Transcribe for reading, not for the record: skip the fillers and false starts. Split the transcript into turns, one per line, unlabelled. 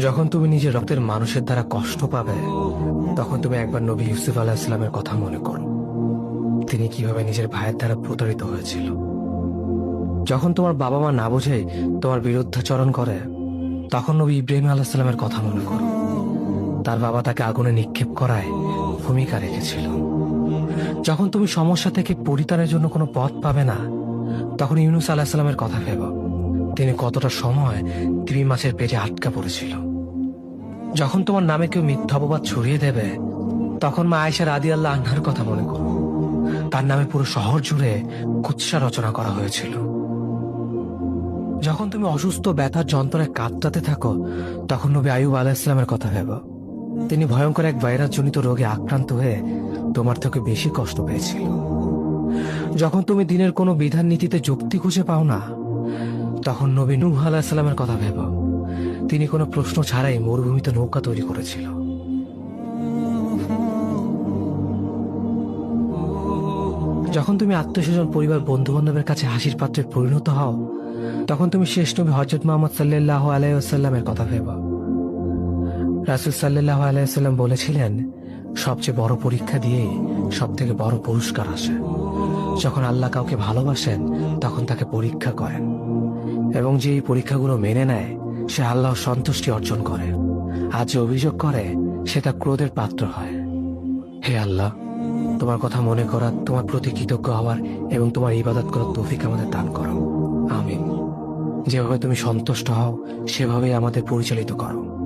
যখন তুমি নিজের রক্তের মানুষের দ্বারা কষ্ট পাবে, তখন তুমি একবার নবী ইউসুফ আলাইহিস সালামের কথা মনে করো। তিনি কিভাবে নিজের ভাইয়ের দ্বারা প্রতারিত হয়েছিল। যখন তোমার বাবা মা না বুঝে তোমার বিরুদ্ধাচরণ করে, তখন নবী ইব্রাহিম আলাইহিস সালামের কথা মনে করো। তার বাবা তাকে আগুনে নিক্ষেপ করায় ভূমিকা রেখেছিল। যখন তুমি সমস্যা থেকে পরিত্রাণের জন্য কোনো পথ পাবে না, তখন ইউনূস আলাইহিস সালামের কথা ভেবো। তিনি কতটা সময় তিমি মাছের পেটে আটকা পড়েছিল। যখন তোমার নামে কেউ মিথ্যা অপবাদ ছড়িয়ে দেবে, তখন মা আয়েশা রাদিয়াল্লাহু আনহার কথা মনে করো। তার নামে পুরো শহর জুড়ে কুৎসা রচনা করা হয়েছিল। যখন তুমি অসুস্থ ব্যথার যন্ত্রণায় কাতরাতে থাকো, তখন নবী আইয়ুব আলাইহিস সালামের কথা ভেবো। তিনি ভয়ঙ্কর এক ভাইরাস জনিত রোগে আক্রান্ত হয়ে তোমার থেকে বেশি কষ্ট পেয়েছিল। যখন তুমি দিনের কোনো বিধান নীতিতে যুক্তি খুঁজে পাও না, তখন নবী নূহ আলাইহিস সালামের কথা ভেবো। তিনি কোনো প্রশ্ন ছাড়াই মরুভূমিতে নৌকা তৈরি করেছিল। যখন তুমি আত্মীয়স্বজন, পরিবার, বন্ধু বান্ধবের কাছে হাসির পাত্রে পরিণত হও, তখন তুমি শেষ নবী হযরত মুহাম্মদ সাল্লাল্লাহু আলাইহি ওয়াসাল্লামের কথা ভেবো। রাসূল সাল্লাল্লাহু আলাইহি ওয়াসাল্লাম বলেছিলেন, সবচেয়ে বড় পরীক্ষা দিয়েই সব থেকে বড় পুরস্কার আসে। যখন আল্লাহ কাউকে ভালোবাসেন, তখন তাকে পরীক্ষা করেন, এবং যে এই পরীক্ষাগুলো মেনে নেয়, সে আল্লাহর সন্তুষ্টি অর্জন করে। আর যে অভিযোগ করে, সে তা ক্রোধের পাত্র হয়। হে আল্লাহ, তোমার কথা মনে করা, তোমার প্রতি কৃতজ্ঞ হওয়ার এবং তোমার ইবাদত করার তৌফিক আমাদের দান করো। আমিন। যেভাবে তুমি সন্তুষ্ট হও, সেভাবেই আমাদের পরিচালিত করো।